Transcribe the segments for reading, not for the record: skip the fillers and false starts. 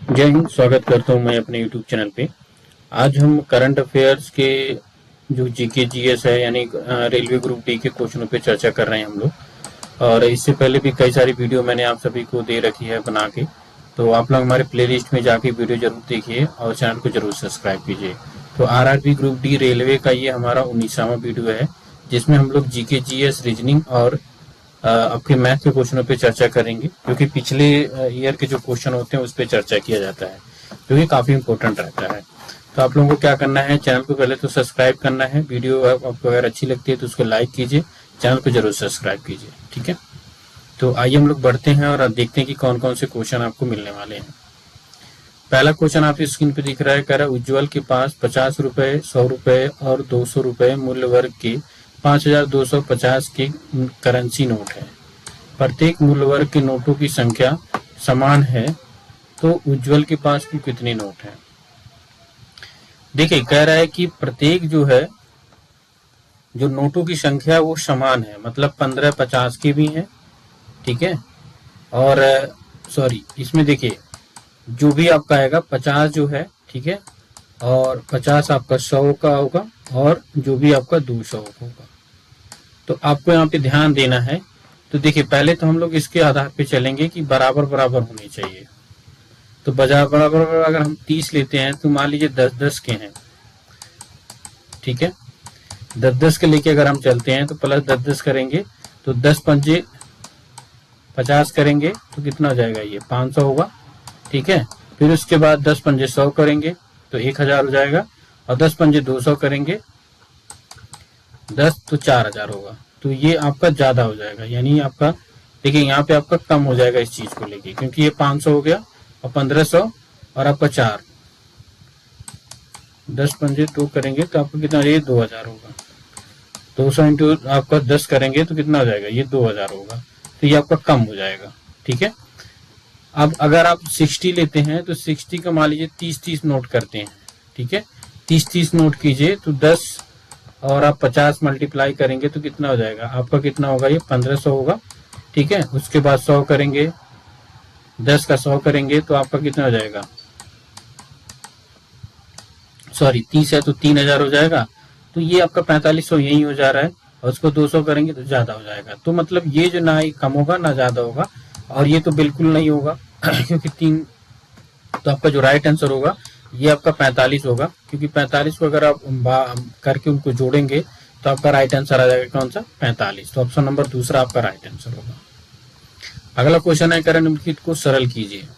जय हिंद। स्वागत करता हूं मैं अपने YouTube चैनल पे। आज हम करंट अफेयर्स के जो जीके जीएस है यानी रेलवे ग्रुप डी के क्वेश्चनों पे चर्चा कर रहे हैं हम लोग। और इससे पहले भी कई सारी वीडियो मैंने आप सभी को दे रखी है बना के, तो आप लोग हमारे प्लेलिस्ट में जाके वीडियो जरूर देखिए और चैनल को जरूर सब्सक्राइब कीजिए। तो आरआरबी ग्रुप डी रेलवे का ये हमारा 19वां वीडियो है, जिसमें हम लोग जीके जीएस रीजनिंग और आपके मैथ के क्वेश्चनों पे चर्चा करेंगे, क्योंकि पिछले ईयर के जो क्वेश्चन होते हैं उस पर चर्चा किया जाता है, जो कि काफी इंपॉर्टेंट रहता है। तो आप लोगों को क्या करना है, चैनल को पहले तो सब्सक्राइब करना है। वीडियो आपको अगर अच्छी लगती है तो उसको लाइक कीजिए, चैनल को जरूर सब्सक्राइब कीजिए, ठीक है। तो आइए हम लोग बढ़ते हैं और देखते हैं कि कौन कौन से क्वेश्चन आपको मिलने वाले हैं। पहला क्वेश्चन आपकी स्क्रीन पे दिख रहा है, कह रहा है उज्ज्वल के पास 50 रुपए, 100 रुपए और 200 रुपए मूल्य वर्ग के 5250 के करेंसी नोट है। प्रत्येक मूल्य वर्ग के नोटों की संख्या समान है, तो उज्ज्वल के पास कुल कितने नोट हैं। देखिए, कह रहा है कि प्रत्येक जो है जो नोटों की संख्या वो समान है, मतलब 15 50 के भी हैं, ठीक है। और सॉरी, इसमें देखिए जो भी आपका आएगा 50 जो है, ठीक है, और 50 आपका 100 का होगा, और जो भी आपका 200 होगा। तो आपको यहाँ पे ध्यान देना है। तो देखिए, पहले तो हम लोग इसके आधार पे चलेंगे कि बराबर बराबर होनी चाहिए। तो बराबर अगर हम 30 लेते हैं तो मान लीजिए 10-10 के हैं, ठीक है। 10-10 के लेके अगर हम चलते हैं तो प्लस 10-10 करेंगे तो 10 पंजे 50 करेंगे तो कितना हो जाएगा, ये 500 होगा, ठीक है। फिर उसके बाद 10 पंजे 100 करेंगे तो 1000 हो जाएगा, और 10 पंजे 200 करेंगे 10 तो 4000 होगा। तो ये आपका ज्यादा हो जाएगा, यानी आपका देखिए यहाँ पे आपका कम हो जाएगा इस चीज को लेके, क्योंकि ये 500 हो गया और 1500 और आपका 4, 10 पंजे 2 करेंगे तो आपको कितना, ये 2000 होगा। 200 इंटू आपका 10 करेंगे तो कितना हो जाएगा, ये 2000 होगा। तो ये आपका कम हो जाएगा, ठीक है। अब अगर आप 60 लेते हैं तो 60 का मान लीजिए 30-30 नोट करते हैं, ठीक है। 30-30 नोट कीजिए तो 10 और आप 50 मल्टीप्लाई करेंगे तो कितना हो जाएगा, आपका कितना होगा, ये 1500 होगा, ठीक है। उसके बाद 100 करेंगे, 10 का 100 करेंगे तो आपका कितना हो जाएगा, सॉरी 30 है तो 3000 हो जाएगा। तो ये आपका 4500 यही हो जा रहा है, और उसको 200 करेंगे तो ज्यादा हो जाएगा। तो मतलब ये जो ना ही कम होगा ना ज्यादा होगा, और ये तो बिल्कुल नहीं होगा क्योंकि 3, तो आपका जो राइट आंसर होगा ये आपका 45 होगा, क्योंकि 45 को अगर आप करके उनको जोड़ेंगे तो आपका राइट आंसर आ जाएगा कौन सा, 45। तो ऑप्शन नंबर दूसरा आपका राइट आंसर होगा। अगला क्वेश्चन है, करें निम्नलिखित को सरल कीजिए।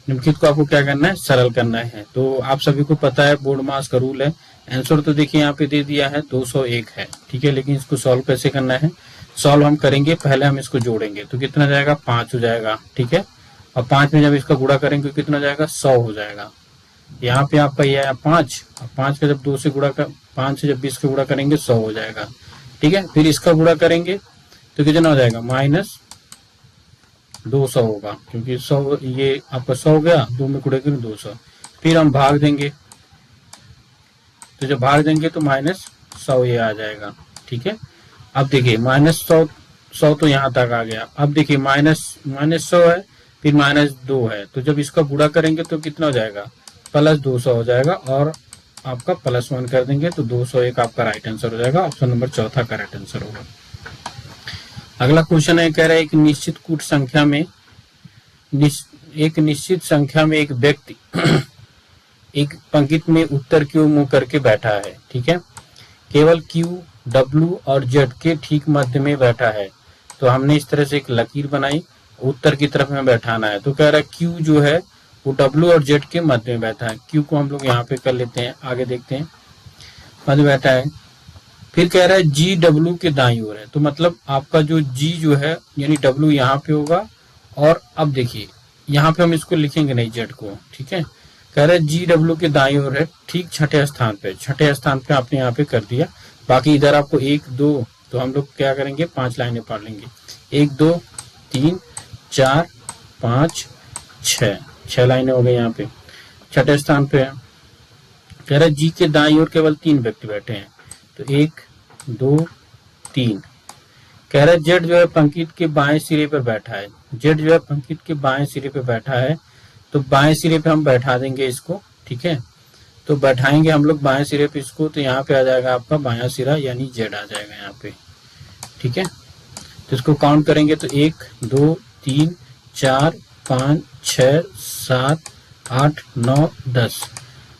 निम्नलिखित को आपको क्या करना है, सरल करना है। तो आप सभी को पता है बोर्ड मास का रूल है। आंसर तो देखिए यहाँ पे दे दिया है 201 है, ठीक है, लेकिन इसको सॉल्व कैसे करना है, सॉल्व हम करेंगे, पहले हम इसको जोड़ेंगे तो कितना जाएगा, 5 हो जाएगा, ठीक है। और 5 में जब इसका गुणा करेंगे तो कितना जाएगा, 100 हो जाएगा। यहाँ पे आपका ये है 5, और 5 का जब 2 से गुणा कर 5 से जब 20 का गुणा करेंगे 100 हो जाएगा, ठीक है। फिर इसका गुणा करेंगे तो कितना हो जाएगा, -200 होगा, क्योंकि 100 ये आपका 100 हो गया, 2 में गुणा करेंगे 200। फिर हम भाग देंगे, तो जब भाग देंगे तो -100 ये आ जाएगा, ठीक है। अब देखिए -100 तो यहाँ तक आ गया। अब देखिए -100 है, फिर -2 है, तो जब इसका गुणा करेंगे तो कितना हो जाएगा, +200 हो जाएगा, और आपका +1 कर देंगे तो 201 आपका राइट आंसर हो जाएगा। ऑप्शन नंबर चौथा का राइट आंसर होगा। अगला क्वेश्चन है, कह रहा है एक निश्चित कूट संख्या में एक निश्चित संख्या में एक व्यक्ति एक पंक्ति में उत्तर की ओर मुंह करके बैठा है, ठीक है। केवल Q, W और Z के ठीक मध्य में बैठा है। तो हमने इस तरह से एक लकीर बनाई, उत्तर की तरफ में बैठाना है। तो कह रहा है Q जो है वो W और Z के मध्य में बैठा है। Q को हम लोग यहाँ पे कर लेते हैं, आगे देखते हैं, मध्य बैठा है। फिर कह रहा है G W के दाईं ओर है, तो मतलब आपका जो G जो है यानी W यहाँ पे होगा, और अब देखिए यहाँ पे हम इसको लिखेंगे नहीं Z को, ठीक है। कह रहा है G W के दाईं ओर है, ठीक छठे स्थान पे आपने यहाँ पे कर दिया। बाकी इधर आपको 1 2, तो हम लोग क्या करेंगे, 5 लाइनें पढ़ लेंगे, 1 2 3 4 5 6 लाइनें हो गई यहाँ पे, छठे स्थान पे है। कह रहा है जी के दाईं ओर केवल 3 व्यक्ति बैठे हैं, तो 1 2 3। कह रहा है जेड जो है पंक्ति के बाएं सिरे पर बैठा है, जेड जो है पंक्ति के बाएं सिरे पर बैठा है, तो बाएं सिरे पे हम बैठा देंगे इसको, ठीक है। तो बैठाएंगे हम लोग बाएं सिरे पे इसको, तो यहाँ पे आ जाएगा आपका बायां सिरा यानी जेड आ जाएगा यहाँ पे, ठीक है। तो इसको काउंट करेंगे तो 1 2 3 4 5 6 7 8 9 10।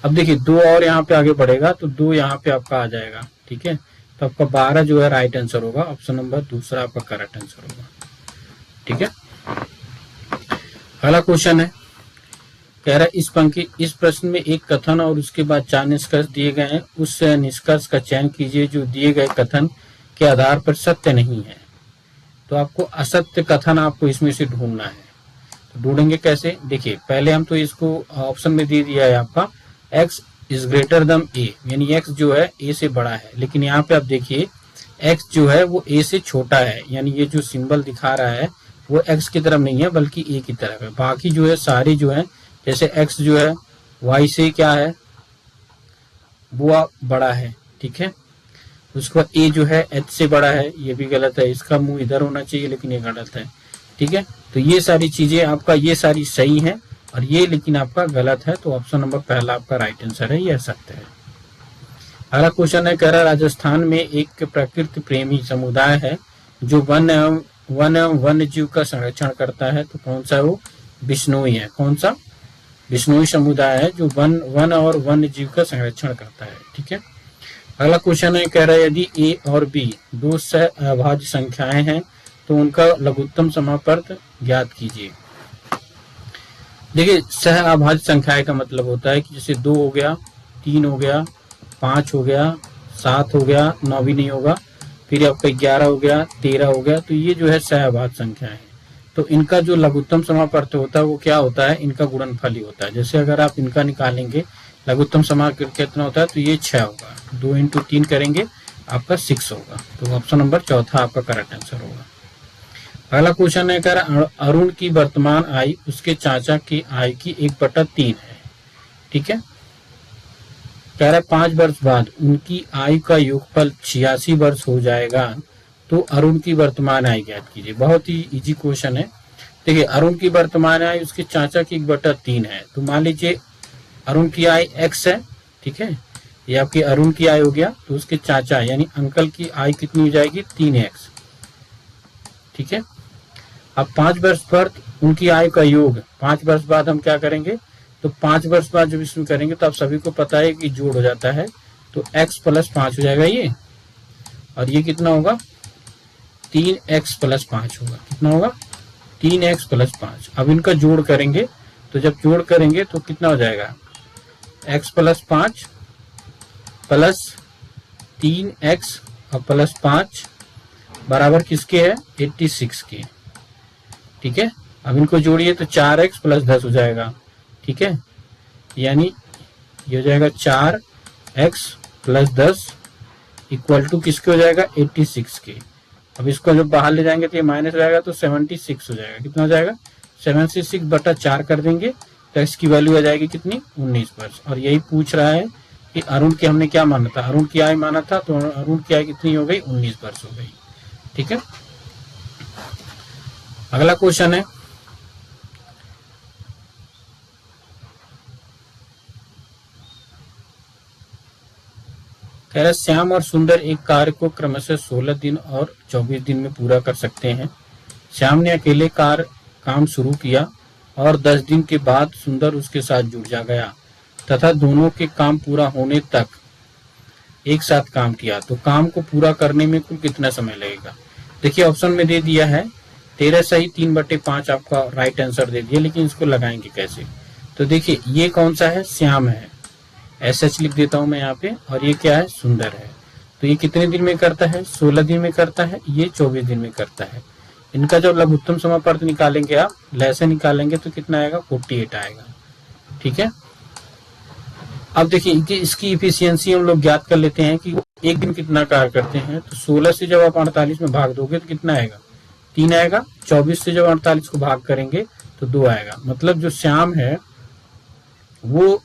अब देखिए 2 और यहाँ पे आगे बढ़ेगा तो 2 यहाँ पे आपका आ जाएगा, ठीक है। तो आपका 12 जो है राइट आंसर होगा, ऑप्शन नंबर दूसरा आपका करेक्ट आंसर होगा, ठीक है। अगला क्वेश्चन है, कह रहा है इस प्रश्न में एक कथन और उसके बाद 4 निष्कर्ष दिए गए हैं, उस निष्कर्ष का चयन कीजिए जो दिए गए कथन के आधार पर सत्य नहीं है। तो आपको असत्य कथन आपको इसमें से ढूंढना है। तो ढूंढेंगे कैसे, देखिए पहले हम तो इसको ऑप्शन में दे दिया है आपका x is greater than a, यानी x जो है a से बड़ा है, लेकिन यहाँ पे आप देखिए x जो है वो a से छोटा है, यानी ये जो सिंबल दिखा रहा है वो x की तरफ नहीं है बल्कि a की तरफ है। बाकी जो है सारे जो है, जैसे x जो है y से क्या है वो बड़ा है, ठीक है। उसके बाद a जो है h से बड़ा है, ये भी गलत है, इसका मुंह इधर होना चाहिए लेकिन ये गलत है, ठीक है। तो ये सारी चीजें आपका ये सारी सही है और ये लेकिन आपका गलत है, तो ऑप्शन नंबर पहला आपका राइट आंसर है, ये सत्य है। अगला क्वेश्चन है, कह रहा राजस्थान में एक प्रकृति प्रेमी समुदाय है जो वन एवं वन्य जीव का संरक्षण करता है, तो कौन सा है वो, बिश्नोई है। कौन सा, बिश्नोई समुदाय है जो वन और वन्य जीव का संरक्षण करता है, ठीक है। अगला क्वेश्चन है, कह रहा है यदि ए और बी दो सहअभाज्य संख्याएं हैं तो उनका लघुत्तम समापर्त ज्ञात कीजिए। देखिए सहअभाज्य संख्याएं का मतलब होता है कि जैसे 2 हो गया, 3 हो गया, 5 हो गया, 7 हो गया, 9 भी नहीं होगा, फिर आपका 11 हो गया, 13 हो गया, तो ये जो है सहअभाज्य संख्या है। तो इनका जो लघुत्तम समापर्त होता है वो क्या होता है, इनका गुणनफल ही होता है। जैसे अगर आप इनका निकालेंगे लघुत्तम समापर्त कितना होता है, तो ये 6 होगा, 2 इंटू 3 करेंगे आपका 6 होगा, तो ऑप्शन नंबर चौथा आपका करेक्ट आंसर होगा। अगला क्वेश्चन है, कह रहा अरुण की वर्तमान आयु उसके चाचा की आयु की 1/3 है, ठीक है। कह रहा है 5 वर्ष बाद उनकी आयु का योगफल 86 वर्ष हो जाएगा, तो अरुण की वर्तमान आयु ज्ञात कीजिए। बहुत ही इजी क्वेश्चन है। देखिए अरुण की वर्तमान आयु उसके चाचा की 1/3 है, तो मान लीजिए अरुण की आयु x है, ठीक है, ये आपकी अरुण की आयु हो गया, तो उसके चाचा यानी अंकल की आयु कितनी हो जाएगी, 3x, ठीक है। अब 5 वर्ष पर उनकी आयु का योग 5 वर्ष बाद हम क्या करेंगे, तो 5 वर्ष बाद जब इसमें करेंगे तो आप सभी को पता है कि जोड़ हो जाता है, तो x + 5 हो जाएगा ये, और ये कितना होगा 3x + 5 होगा, कितना होगा 3x + 5। अब इनका जोड़ करेंगे, तो जब जोड़ करेंगे तो कितना हो जाएगा x + 5 प्लस 3x और प्लस 5 बराबर किसके है 86 के, ठीक है। अब इनको जोड़िए तो 4x + 10 हो जाएगा, ठीक है, यानी ये हो जाएगा 4x + 10 इक्वल टू किसके हो जाएगा 86 के। अब इसको जब बाहर ले जाएंगे तो ये माइनस हो जाएगा, तो 76 हो जाएगा, कितना हो जाएगा 76/4 कर देंगे तो इसकी वैल्यू आ जाएगी कितनी 19 वर्ष। और यही पूछ रहा है कि अरुण की हमने क्या माना था, अरुण की आयु माना था, तो अरुण की आयु कितनी हो गई 19 वर्ष हो गई, ठीक है। अगला क्वेश्चन है, कह रहा श्याम और सुंदर एक कार्य को क्रमशः 16 दिन और 24 दिन में पूरा कर सकते हैं। श्याम ने अकेले काम शुरू किया और 10 दिन के बाद सुंदर उसके साथ जुड़ गया तथा दोनों के काम पूरा होने तक एक साथ काम किया, तो काम को पूरा करने में कुल कितना समय लगेगा। देखिए ऑप्शन में दे दिया है 13 सही 3/5 आपका राइट आंसर दे दिया, लेकिन इसको लगाएंगे कैसे। तो देखिए ये कौन सा है, श्याम है, SH लिख देता हूं मैं यहाँ पे, और ये क्या है सुंदर है। तो ये कितने दिन में करता है 16 दिन में करता है, ये 24 दिन में करता है। इनका जब लघुत्तम समापर्त निकालेंगे आप लैसे निकालेंगे तो कितना आएगा 48 आएगा, ठीक है। अब देखिए इसकी इफिशियंसी हम लोग ज्ञात कर लेते हैं कि एक दिन कितना कार्य करते हैं। तो 16 से जब आप 48 में भाग दोगे तो कितना आएगा 3 आएगा, 24 से जब 48 को भाग करेंगे तो 2 आएगा। मतलब जो श्याम है वो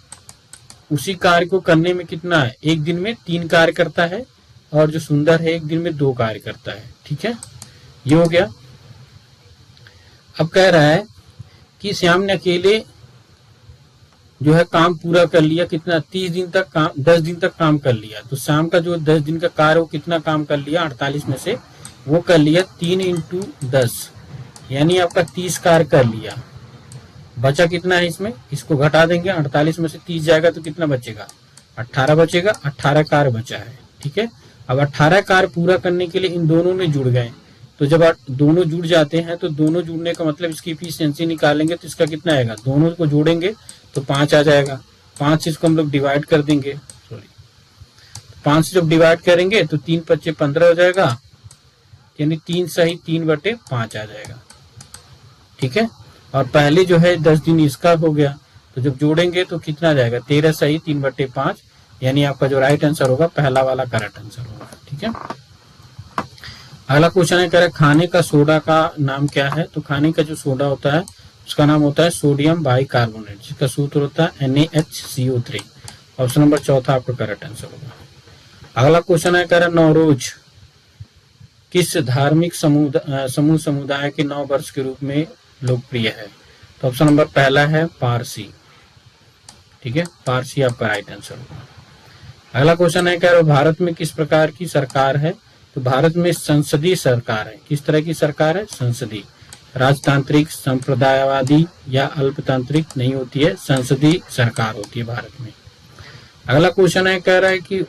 उसी कार्य को करने में कितना है, एक दिन में 3 कार्य करता है, और जो सुंदर है एक दिन में 2 कार्य करता है, ठीक है, ये हो गया। अब कह रहा है कि श्याम ने अकेले जो है काम पूरा कर लिया, कितना 30 दिन तक काम, 10 दिन तक काम कर लिया। तो शाम का जो 10 दिन का कार्य है वो कितना काम कर लिया 48 में से, वो कर लिया 3 इंटू 10, यानी आपका 30 कार्य कर लिया। बचा कितना है इसमें, इसको घटा देंगे, 48 में से 30 जाएगा तो कितना बचेगा, 18 बचेगा, 18 कार्य बचा है। ठीक है, अब 18 कार्य पूरा करने के लिए इन दोनों में जुड़ गए, तो जब दोनों जुड़ जाते हैं तो दोनों जुड़ने का मतलब इसकी इफिशियंसी निकालेंगे तो इसका कितना आएगा, दोनों को जोड़ेंगे तो 5 आ जाएगा। 5 से इसको हम लोग डिवाइड कर देंगे, सॉरी 5 से जब डिवाइड करेंगे तो 3 5 15 हो जाएगा, यानी 3 सही 3/5 आ जाएगा। ठीक है, और पहले जो है 10 दिन इसका हो गया, तो जब जोड़ेंगे तो कितना जाएगा, 13 सही 3/5, यानी आपका जो राइट आंसर होगा पहला वाला करेक्ट आंसर होगा। ठीक है, अगला क्वेश्चन है, कह रहा है खाने का सोडा का नाम क्या है। तो खाने का जो सोडा होता है उसका नाम होता है सोडियम बाइकार्बोनेट, जिसका सूत्र होता है NaHCO3। ऑप्शन नंबर चौथा आपका करेक्ट आंसर होगा। अगला क्वेश्चन है, कह रहा है नवरोज किस धार्मिक समूह समुदाय के नव वर्ष के रूप में लोकप्रिय है। तो ऑप्शन नंबर पहला है पारसी। ठीक है, पारसी आपका राइट आंसर होगा। अगला क्वेश्चन है, कह रहा है भारत में किस प्रकार की सरकार है। तो भारत में संसदीय सरकार है। किस तरह की सरकार है, संसदीय, राजतांत्रिक, संप्रदायवादी या अल्पतांत्रिक नहीं होती है, संसदीय सरकार होती है भारत में। अगला क्वेश्चन है, कह रहा है कि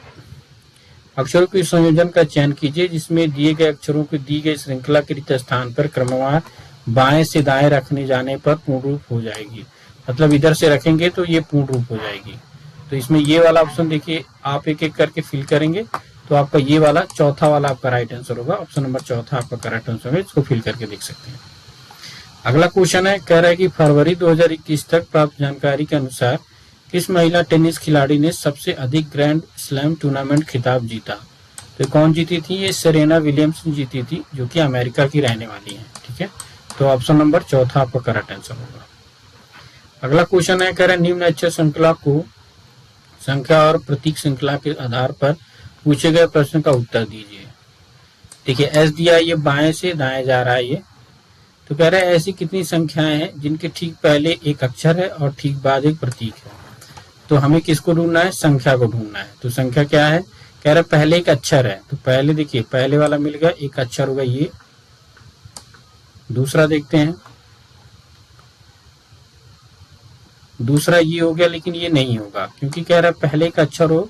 अक्षरों के संयोजन का चयन कीजिए जिसमें दिए गए अक्षरों को दी गई श्रृंखला के रिक्त स्थान पर क्रमवार बाएं से दाएं रखने जाने पर पूर्ण रूप हो जाएगी। मतलब इधर से रखेंगे तो ये पूर्ण रूप हो जाएगी। तो इसमें ये वाला ऑप्शन देखिए, आप एक एक करके फिल करेंगे तो आपका ये वाला चौथा वाला आपका राइट आंसर होगा। ऑप्शन नंबर चौथा आपका करेक्ट आंसर है, इसको फिल करके देख सकते हैं। अगला क्वेश्चन है, कह रहा है कि फरवरी 2021 तक प्राप्त जानकारी के अनुसार किस महिला टेनिस खिलाड़ी ने सबसे अधिक ग्रैंड स्लैम टूर्नामेंट खिताब जीता। तो कौन जीती थी, ये सेरेना विलियम्स जीती थी, जो कि अमेरिका की रहने वाली है। ठीक है, तो ऑप्शन नंबर चौथा आपका करेक्ट आंसर होगा। अगला क्वेश्चन है, कह रहा है निम्न अक्षर श्रृंखला को संख्या और प्रतीक श्रृंखला के आधार पर पूछे गए प्रश्न का उत्तर दीजिए। देखिए एस दिया, ये बाएं से दाएं जा रहा है ये। तो कह रहा है ऐसी कितनी संख्याएं हैं जिनके ठीक पहले एक अक्षर है और ठीक बाद एक प्रतीक है। तो हमें किसको ढूंढना है, संख्या को ढूंढना है। तो संख्या क्या है, कह रहा है पहले एक अक्षर है, तो पहले देखिए पहले वाला मिल गया, एक अक्षर होगा ये। दूसरा देखते हैं, दूसरा ये हो गया, लेकिन ये नहीं होगा क्योंकि कह रहा है पहले एक अक्षर हो।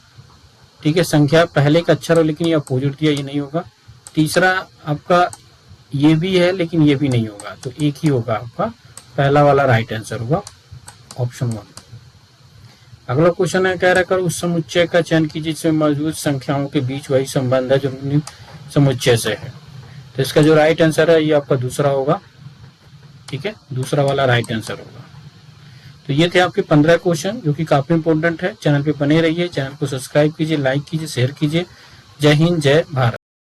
ठीक है, संख्या पहले का अक्षर हो लेकिन ये अपोजिट दिया, ये नहीं होगा। तीसरा आपका ये भी है लेकिन ये भी नहीं होगा, तो एक ही होगा आपका पहला वाला राइट आंसर होगा, ऑप्शन 1। अगला क्वेश्चन है, कह रहा कर उस समुच्चय का चयन कीजिए जिसमें मौजूद संख्याओं के बीच वही संबंध है जो समुच्चय से है। तो इसका जो राइट आंसर है ये आपका दूसरा होगा। ठीक है, दूसरा वाला राइट आंसर होगा। तो ये थे आपके 15 क्वेश्चन जो कि काफी इंपॉर्टेंट है। चैनल पे बने रहिए, चैनल को सब्सक्राइब कीजिए, लाइक कीजिए, शेयर कीजिए। जय हिंद, जय भारत।